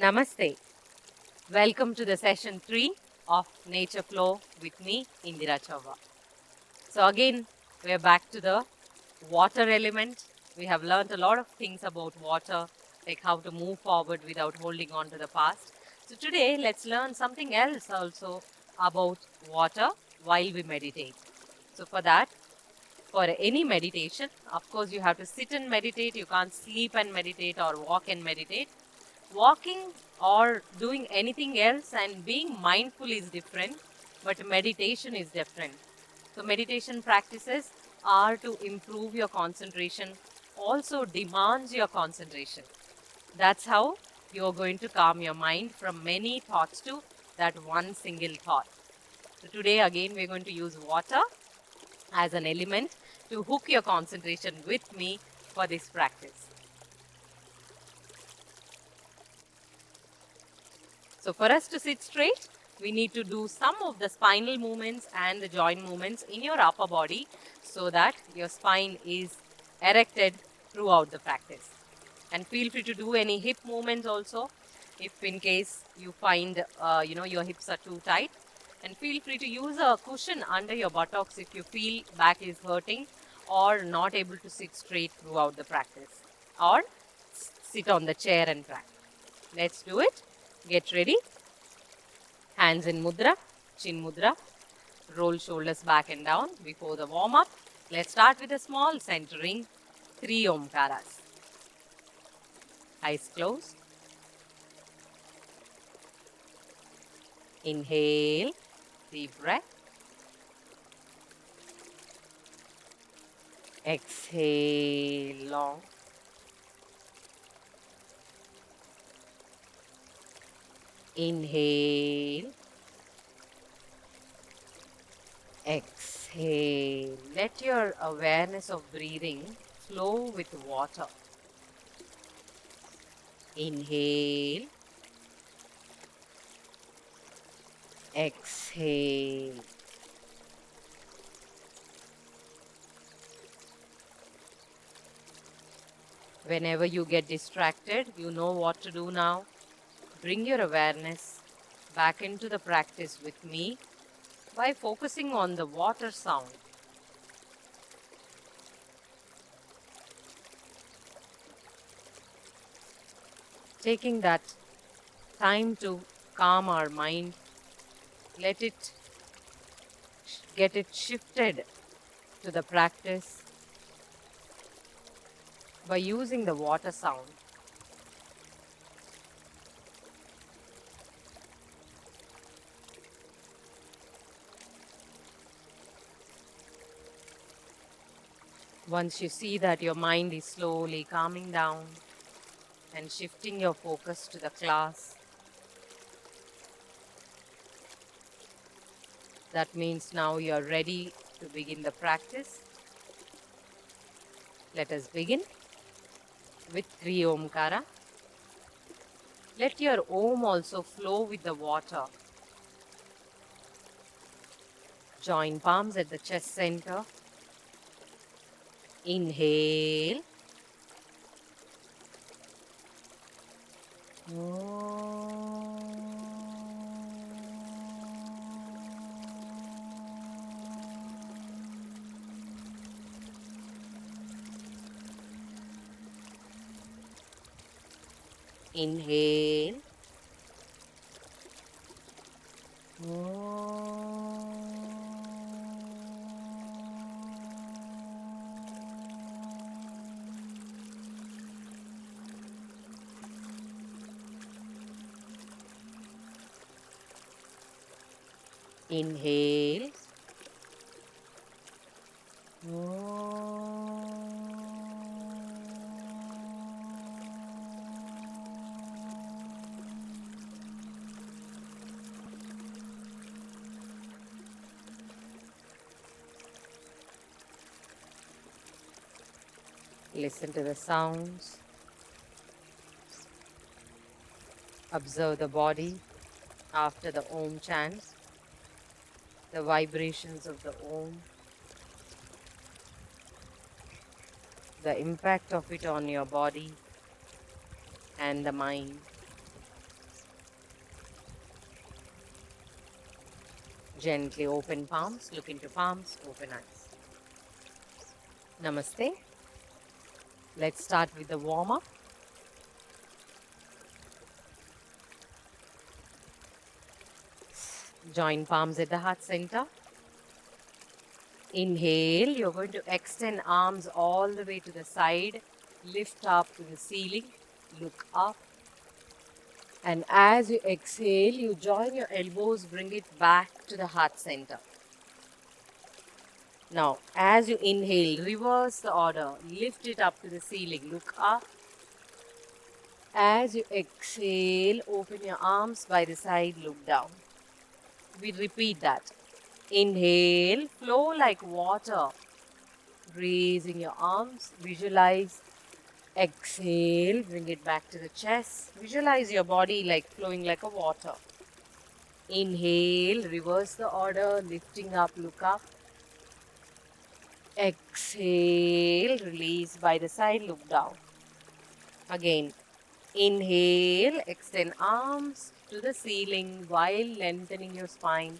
Namaste. Welcome to the session 3 of Nature Flow with me, Indira Chauva. So again, we are back to the water element. We have learned a lot of things about water, like how to move forward without holding on to the past. So today, let's learn something else also about water while we meditate. So for that, for any meditation, of course, you have to sit and meditate. You can't sleep and meditate or walk and meditate. Walking or doing anything else and being mindful is different, but meditation is different. So meditation practices are to improve your concentration, also demands your concentration. That's how you're going to calm your mind from many thoughts to that one single thought. So today again we're going to use water as an element to hook your concentration with me for this practice. So for us to sit straight, we need to do some of the spinal movements and the joint movements in your upper body so that your spine is erected throughout the practice. And feel free to do any hip movements also if in case you find your hips are too tight. And feel free to use a cushion under your buttocks if you feel back is hurting or not able to sit straight throughout the practice. Or sit on the chair and practice. Let's do it. Get ready. Hands in mudra, chin mudra. Roll shoulders back and down before the warm up. Let's start with a small centering 3 Omkaras. Eyes closed. Inhale, deep breath. Exhale, long. Inhale. Exhale. Let your awareness of breathing flow with water. Inhale. Exhale. Whenever you get distracted, you know what to do now. Bring your awareness back into the practice with me by focusing on the water sound. Taking that time to calm our mind, let it get it shifted to the practice by using the water sound. Once you see that your mind is slowly calming down and shifting your focus to the class, that means now you are ready to begin the practice. Let us begin with 3 Omkara. Let your Om also flow with the water. Join palms at the chest center. Inhale. Inhale. Inhale. Listen to the sounds. Observe the body after the Om chant, the vibrations of the Om, the impact of it on your body and the mind. Gently open palms, look into palms, open eyes. Namaste. Let's start with the warm-up. Join palms at the heart center. Inhale, you're going to extend arms all the way to the side. Lift up to the ceiling, look up. And as you exhale, you join your elbows, bring it back to the heart center. Now, as you inhale, reverse the order. Lift it up to the ceiling, look up. As you exhale, open your arms by the side, look down. We repeat that. Inhale, flow like water. Raising your arms, visualize. Exhale, bring it back to the chest. Visualize your body like flowing like a water. Inhale, reverse the order, lifting up, look up. Exhale, release by the side, look down. Again, inhale, extend arms to the ceiling while lengthening your spine.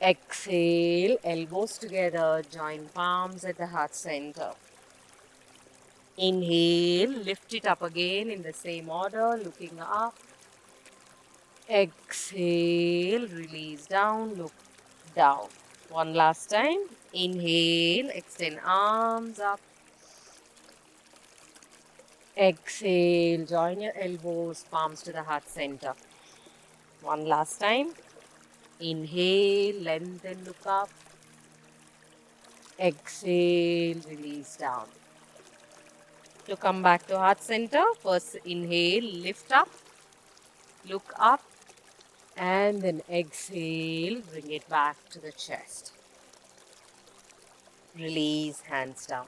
Exhale, elbows together, join palms at the heart center. Inhale, lift it up again in the same order, looking up. Exhale, release down, look down. One last time. Inhale, extend arms up. Exhale, join your elbows, palms to the heart center. One last time. Inhale, lengthen, look up. Exhale, release down. To come back to heart center, first inhale, lift up, look up, and then exhale, bring it back to the chest. Release, hands down.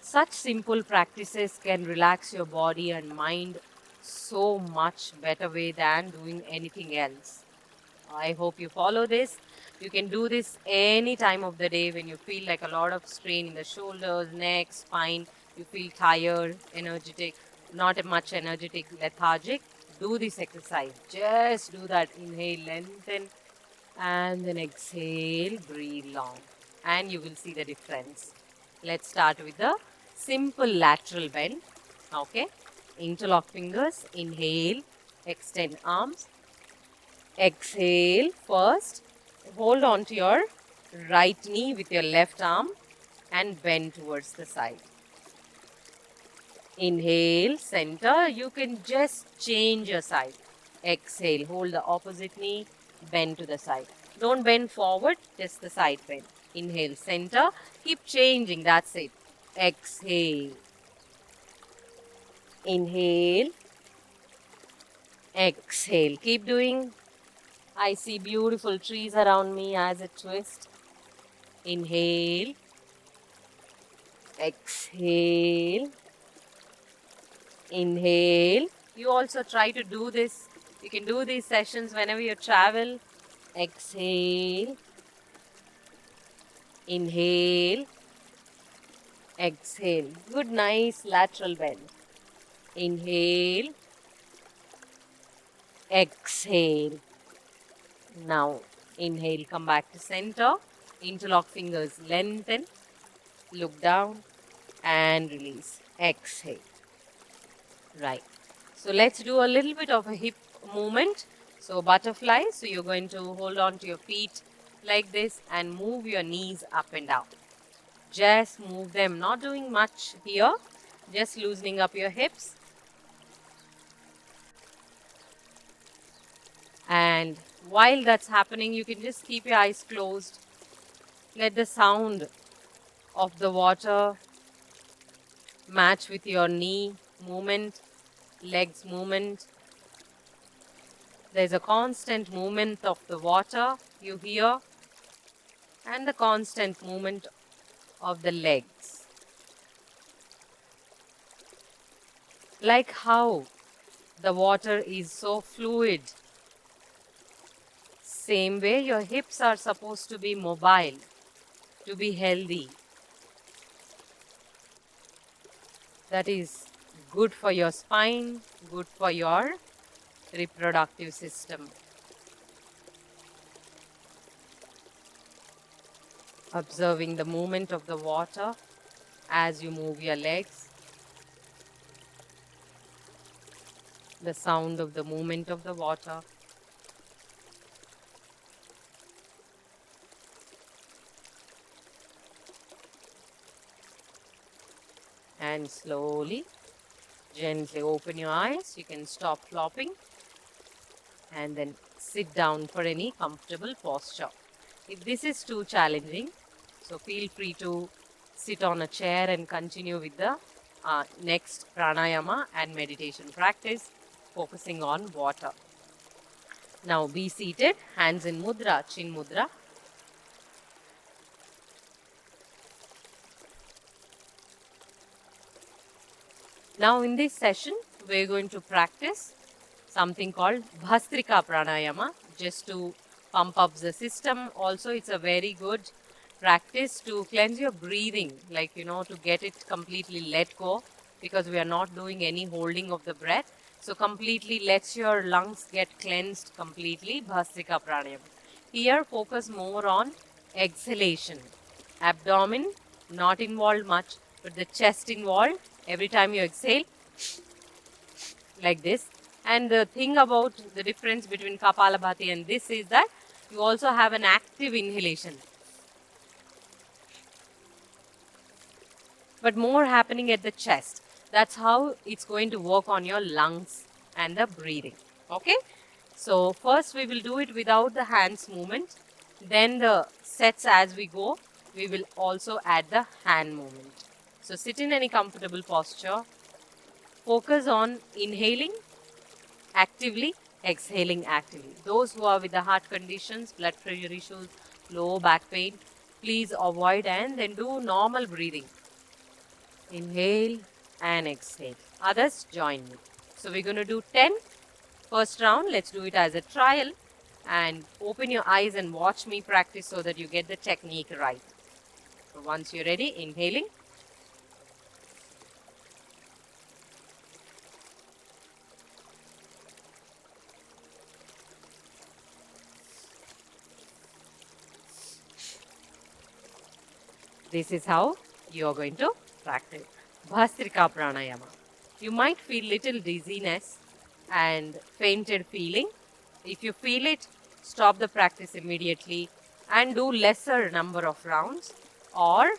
Such simple practices can relax your body and mind so much better way than doing anything else. I hope you follow this. You can do this any time of the day when you feel like a lot of strain in the shoulders, neck, spine. You feel tired, energetic, not much energetic, lethargic. Do this exercise. Just do that. Inhale, lengthen, and then exhale, breathe long. And you will see the difference. Let's start with the simple lateral bend. Okay. Interlock fingers. Inhale, extend arms. Exhale first. Hold on to your right knee with your left arm and bend towards the side. Inhale, center. You can just change your side. Exhale, hold the opposite knee, bend to the side. Don't bend forward, just the side bend. Inhale, center. Keep changing, that's it. Exhale. Inhale. Exhale. Keep doing. I see beautiful trees around me as it twists. Inhale. Exhale. Inhale. You also try to do this. You can do these sessions whenever you travel. Exhale. Inhale. Exhale. Good, nice lateral bend. Inhale. Exhale. Now, inhale, come back to center. Interlock fingers, lengthen. Look down and release. Exhale. Right. So, let's do a little bit of a hip movement. So, butterfly. So, you're going to hold on to your feet like this and move your knees up and down. Just move them. Not doing much here. Just loosening up your hips. And while that's happening, you can just keep your eyes closed. Let the sound of the water match with your knee movement, legs movement. There's a constant movement of the water you hear and the constant movement of the legs. Like how the water is so fluid. Same way, your hips are supposed to be mobile, to be healthy. That is good for your spine, good for your reproductive system. observing the movement of the water as you move your legs, the sound of the movement of the water. And slowly, gently open your eyes. You can stop flopping and then sit down for any comfortable posture. If this is too challenging, so feel free to sit on a chair and continue with the next pranayama and meditation practice, focusing on water. Now be seated, hands in mudra, chin mudra. Now in this session, we're going to practice something called Bhastrika Pranayama, just to pump up the system. Also, it's a very good practice to cleanse your breathing, like, to get it completely let go, because we are not doing any holding of the breath. So completely lets your lungs get cleansed completely, Bhastrika Pranayama. Here, focus more on exhalation. Abdomen, not involved much, but the chest involved. Every time you exhale, like this. And the thing about the difference between Kapalabhati and this is that you also have an active inhalation, but more happening at the chest. That's how it's going to work on your lungs and the breathing. Okay. So first we will do it without the hands movement. Then the sets as we go, we will also add the hand movement. So sit in any comfortable posture. Focus on inhaling actively, exhaling actively. Those who are with the heart conditions, blood pressure issues, low back pain, please avoid and then do normal breathing. Inhale and exhale. Others join me. So we're going to do 10. First round, let's do it as a trial, and open your eyes and watch me practice so that you get the technique right. So once you're ready, inhaling. This is how you are going to practice Bhastrika Pranayama. You might feel little dizziness and fainted feeling. If you feel it, stop the practice immediately and do lesser number of rounds, or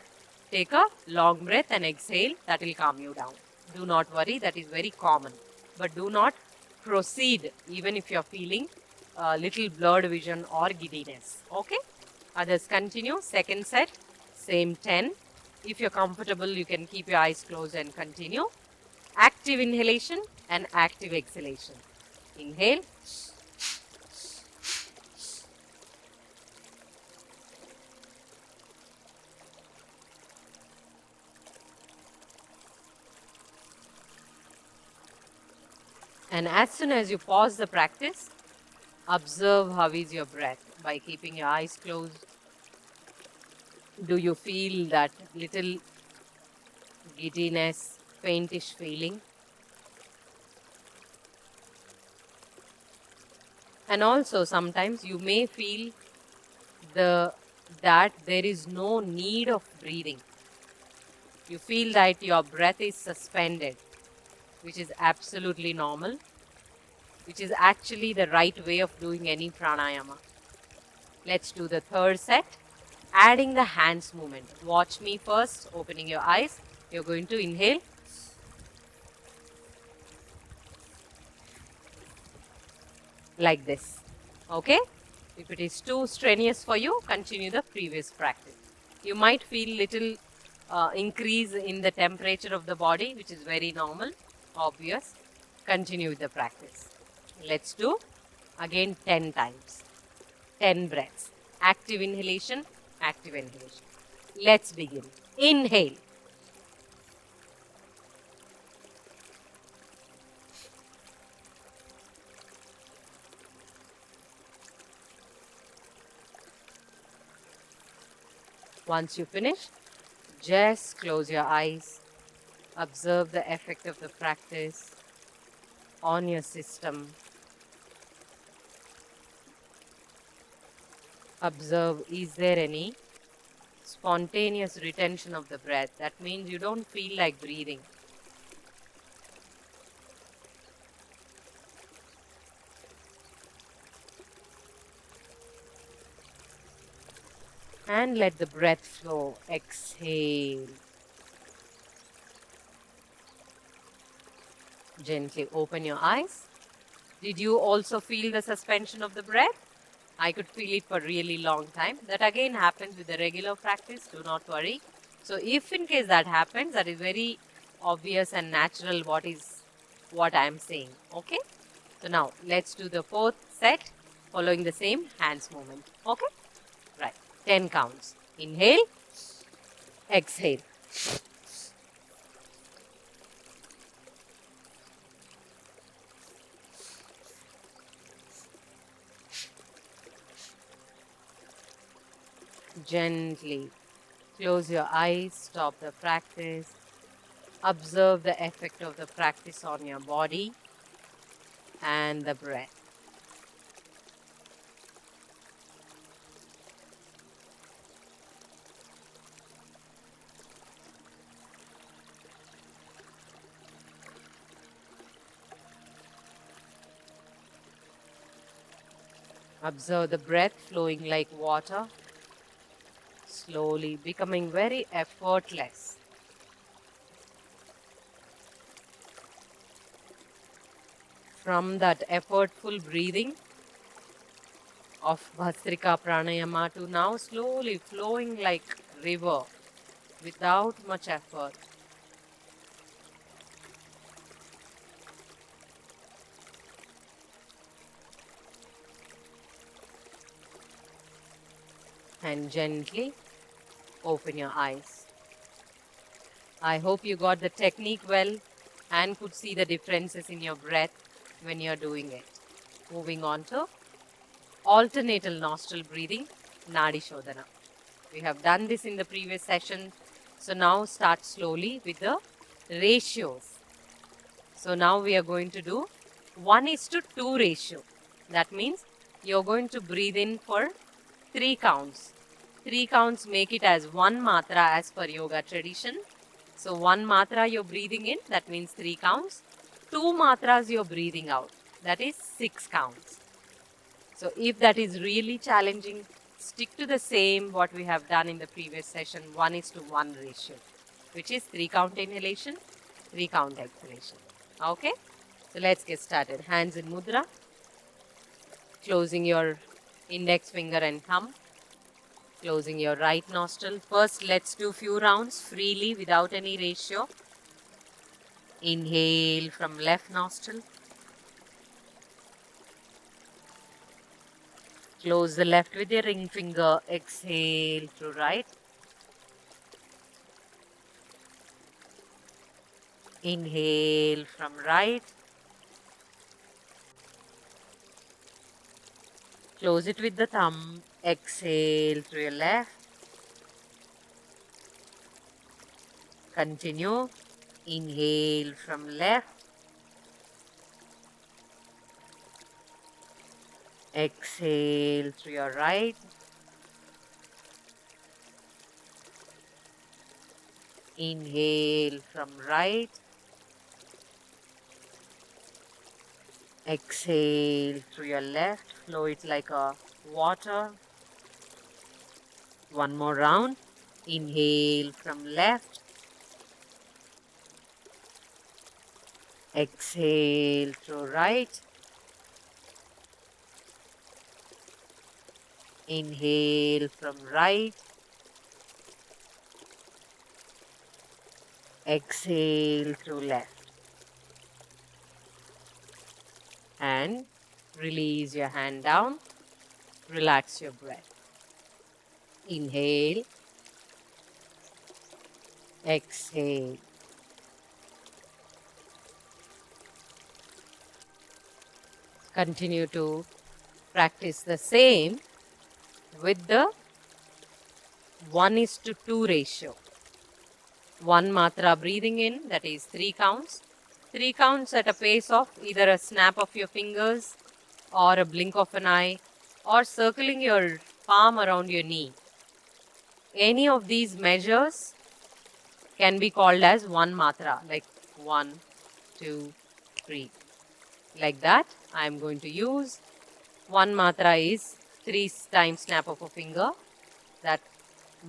take a long breath and exhale. That will calm you down. Do not worry, that is very common. But do not proceed even if you are feeling little blurred vision or giddiness. Okay? Others continue. Second set, same 10. If you're comfortable, you can keep your eyes closed and continue. Active inhalation and active exhalation. Inhale. And as soon as you pause the practice, observe how is your breath by keeping your eyes closed. Do you feel that little giddiness, faintish feeling? And also sometimes you may feel that there is no need of breathing. You feel that your breath is suspended, which is absolutely normal, which is actually the right way of doing any pranayama. Let's do the third set, adding the hands movement. Watch me first, opening your eyes. You're going to inhale. Like this. Okay? If it is too strenuous for you, continue the previous practice. You might feel little increase in the temperature of the body, which is very normal, obvious. Continue with the practice. Let's do again 10 times. 10 breaths. Active inhalation, active inhalation. Let's begin. Inhale. Once you finish, just close your eyes. Observe the effect of the practice on your system. Observe, is there any spontaneous retention of the breath. That means you don't feel like breathing. And let the breath flow. Exhale. Gently open your eyes. Did you also feel the suspension of the breath? I could feel it for a really long time. That again happens with the regular practice. Do not worry. So if in case that happens, that is very obvious and natural what I am saying. Okay. So now let's do the fourth set following the same hands movement. Okay. Right. 10 counts. Inhale. Exhale. Gently close your eyes, stop the practice. Observe the effect of the practice on your body and the breath. Observe the breath flowing like water, slowly becoming very effortless. From that effortful breathing of Bhastrika Pranayama to now slowly flowing like river without much effort. And gently open your eyes. I hope you got the technique well and could see the differences in your breath when you're doing it. Moving on to alternatal nostril breathing, Nadi Shodhana. We have done this in the previous session. So now start slowly with the ratios. So now we are going to do 1:2 ratio. That means you're going to breathe in for 3 counts. 3 counts make it as 1 matra as per yoga tradition. So 1 matra you're breathing in, that means 3 counts. 2 matras you're breathing out, that is 6 counts. So if that is really challenging, stick to the same what we have done in the previous session, 1:1 ratio, which is 3 count inhalation, 3 count exhalation. Okay, so let's get started. Hands in mudra, closing your index finger and thumb, closing your right nostril. First, let's do few rounds freely without any ratio. Inhale from left nostril. Close the left with your ring finger. Exhale through right. Inhale from right. Close it with the thumb. Exhale through your left. Continue. Inhale from left. Exhale through your right. Inhale from right. Exhale through your left. Flow it like a water. One more round. Inhale from left. Exhale through right. Inhale from right. Exhale through left. And release your hand down. Relax your breath. Inhale. Exhale. Continue to practice the same with the 1:2 ratio. 1 matra breathing in, that is 3 counts. 3 counts at a pace of either a snap of your fingers or a blink of an eye or circling your palm around your knee. any of these measures can be called as one matra, like 1, 2, 3. Like that, I am going to use one matra is 3 times snap of a finger. That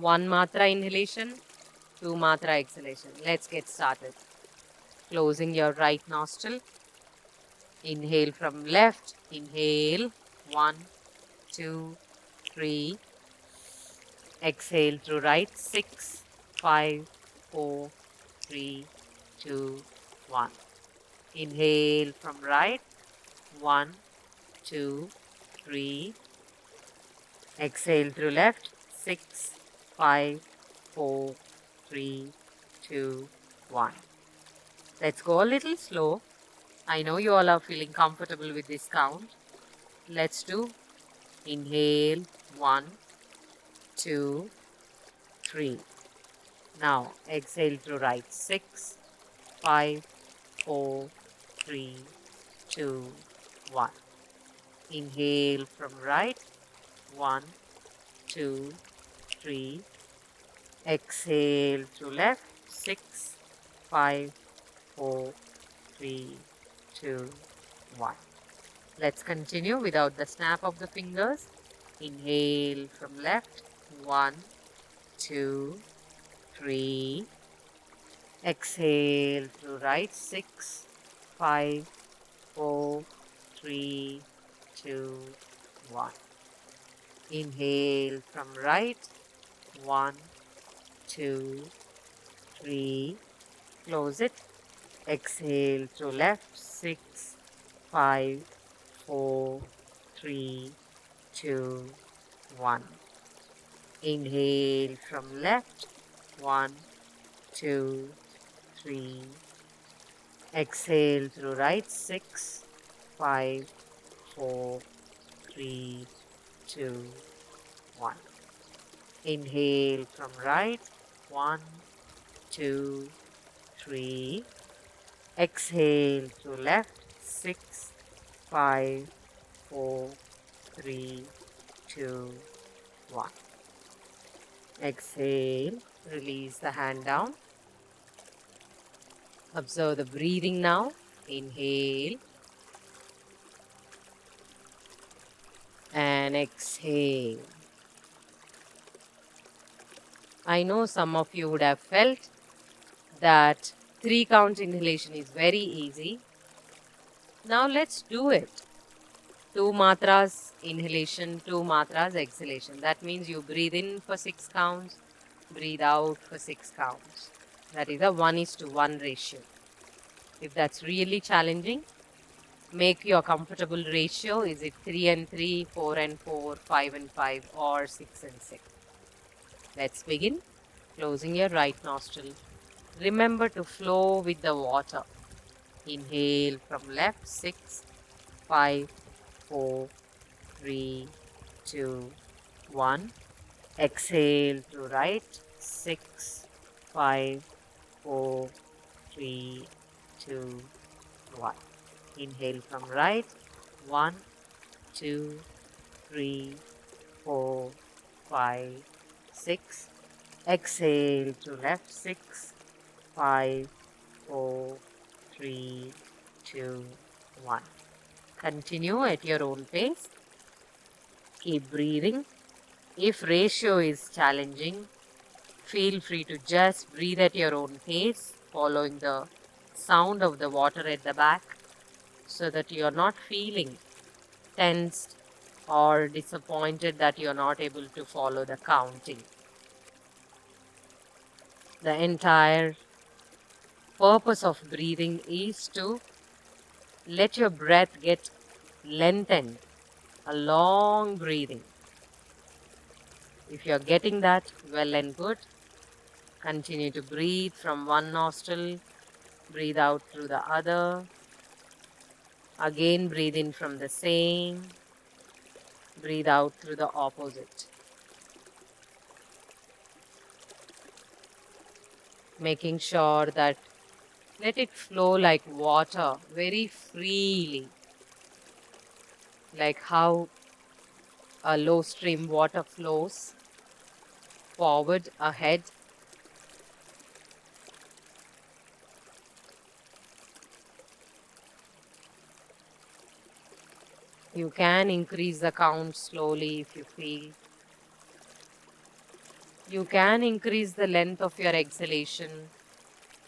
1 matra inhalation, 2 matra exhalation. Let's get started. Closing your right nostril. Inhale from left. Inhale. 1, 2, 3. Exhale through right. 6, 5, 4, 3, 2, 1. Inhale from right. 1, 2, 3. Exhale through left. 6, 5, 4, 3, 2, 1. Let's go a little slow. I know you all are feeling comfortable with this count. Let's do inhale 1, 2, 3. Now exhale through right. 6, 5, 4, 3, 2, 1. Inhale from right. 1, 2, 3. Exhale to left. 6, 5, 4, 3, 2, 1. Let's continue without the snap of the fingers. Inhale from left. 1, 2, 3. Exhale to right. 6, 5, 4, 3, 2, 1. Inhale from right. 1, 2, 3. Close it. Exhale to left. 6, 5, 4, 3, 2, 1. Inhale from left. 1, 2, 3. Exhale through right. 6, 5, 4, 3, 2, 1. Inhale from right. 1, 2, 3. Exhale to left. 6, 5, 4, 3, 2, 1. Exhale. Release the hand down. Observe the breathing now. Inhale. And exhale. I know some of you would have felt that 3 count inhalation is very easy. Now let's do it. 2 matras inhalation, 2 matras exhalation. That means you breathe in for 6 counts, breathe out for 6 counts. That is a 1:1 ratio. If that's really challenging, make your comfortable ratio. Is it 3 and 3, 4 and 4, 5 and 5, or 6 and 6? Let's begin. Closing your right nostril. Remember to flow with the water. Inhale from left. 6, 5, 4, 3, 2, 1. Exhale to right. 6, 5, 4, 3, 2, 1. Inhale from right. 1, 2, 3, 4, 5, 6. Exhale to left. 6, 5, 4, 3, 2, 1. Continue at your own pace. Keep breathing. If ratio is challenging, feel free to just breathe at your own pace, following the sound of the water at the back, so that you are not feeling tensed or disappointed that you are not able to follow the counting. The entire purpose of breathing is to let your breath get lengthened, a long breathing. If you are getting that, well and good. Continue to breathe from one nostril, breathe out through the other. Again, breathe in from the same, breathe out through the opposite. Making sure that let it flow like water, very freely, like how a low stream water flows. forward, ahead. You can increase the count slowly if you feel. You can increase the length of your exhalation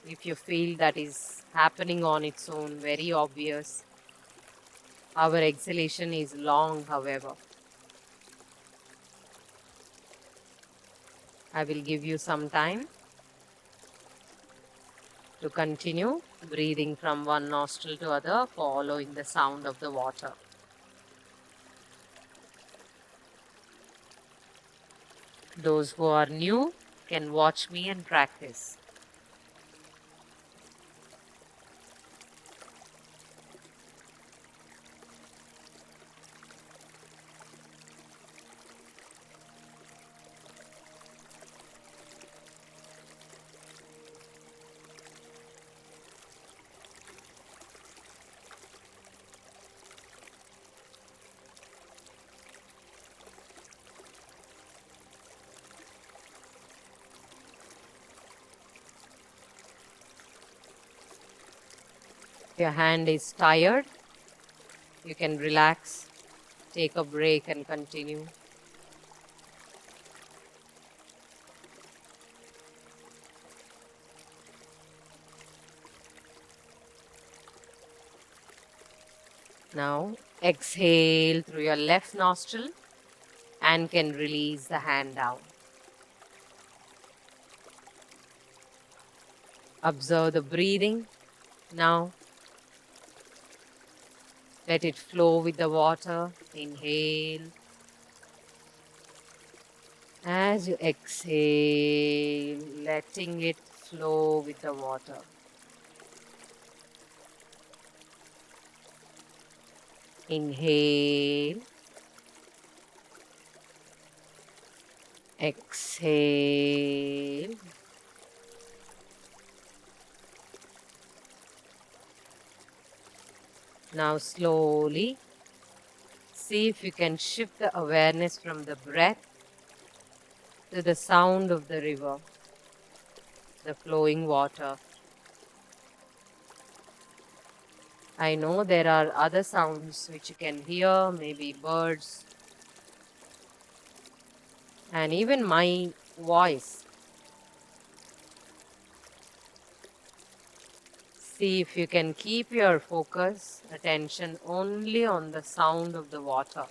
if you feel that is happening on its own, very obvious. Our exhalation is long, however. I will give you some time to continue breathing from one nostril to other, following the sound of the water. Those who are new can watch me and practice. If your hand is tired, you can relax, take a break and continue. Now exhale through your left nostril and can release the hand down. Observe the breathing. Now let it flow with the water. Inhale. As you exhale, letting it flow with the water. Inhale. Exhale. Now slowly see if you can shift the awareness from the breath to the sound of the river, the flowing water. I know there are other sounds which you can hear, maybe birds, and even my voice. See if you can keep your focus, attention only on the sound of the water.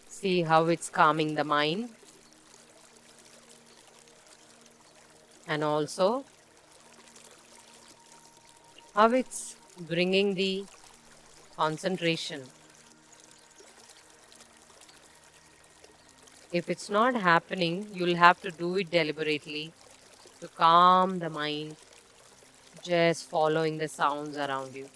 See how it's calming the mind. And also how it's bringing the concentration. If it's not happening, you'll have to do it deliberately to calm the mind, just following the sounds around you.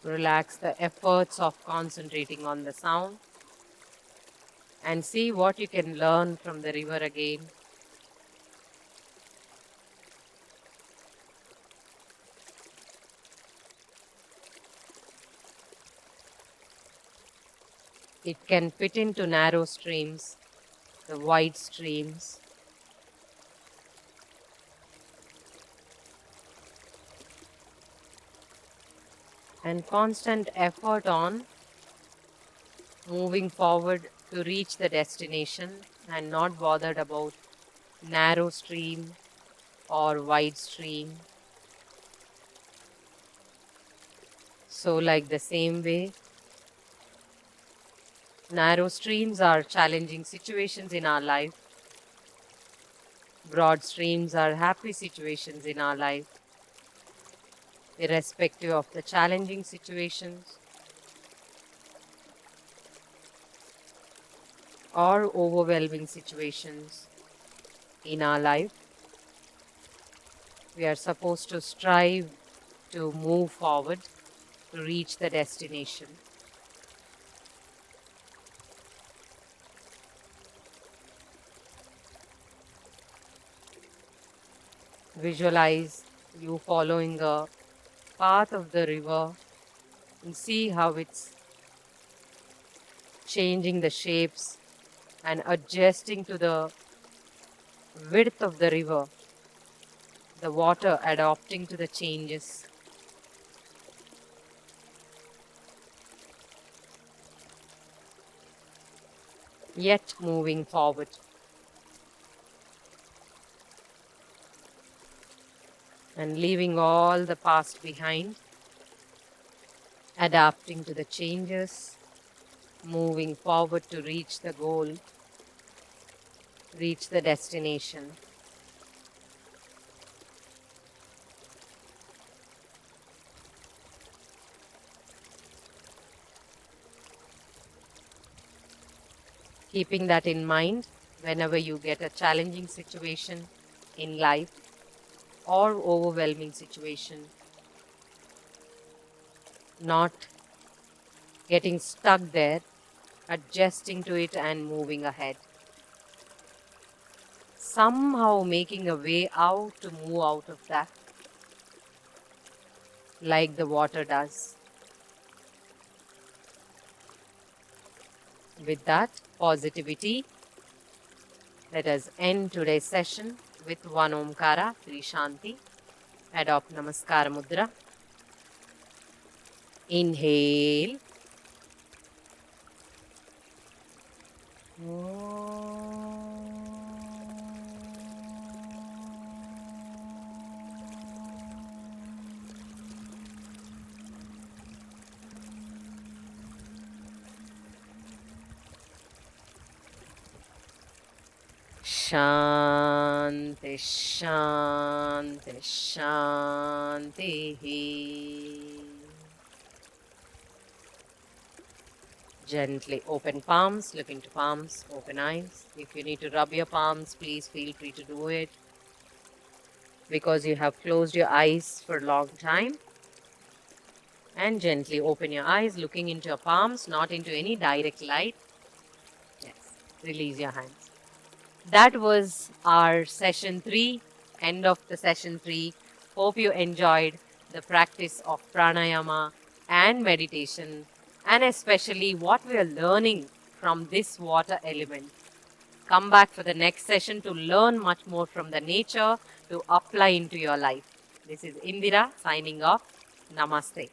Relax the efforts of concentrating on the sound and see what you can learn from the river again. It can fit into narrow streams, the wide streams. And constant effort on moving forward to reach the destination and not bothered about narrow stream or wide stream. So like the same way, narrow streams are challenging situations in our life. Broad streams are happy situations in our life. Irrespective of the challenging situations or overwhelming situations in our life, we are supposed to strive to move forward to reach the destination. Visualize you following the path of the river and see how it's changing the shapes and adjusting to the width of the river, the water adapting to the changes. Yet moving forward. And leaving all the past behind, adapting to the changes, moving forward to reach the goal, reach the destination. Keeping that in mind whenever you get a challenging situation in life or overwhelming situation, not getting stuck there, adjusting to it and moving ahead. Somehow making a way out to move out of that, like the water does. With that positivity, let us end today's session with one Omkara, Sri Shanti. Adopt Namaskar Mudra. Inhale. Shanti, Shanti, Shanti. Gently open palms, look into palms, open eyes. If you need to rub your palms, please feel free to do it. Because you have closed your eyes for a long time. And gently open your eyes, looking into your palms, not into any direct light. Yes, release your hands. That was our session 3, end of the session 3. Hope you enjoyed the practice of pranayama and meditation, and especially what we are learning from this water element. Come back for the next session to learn much more from the nature to apply into your life. This is Indira signing off. Namaste.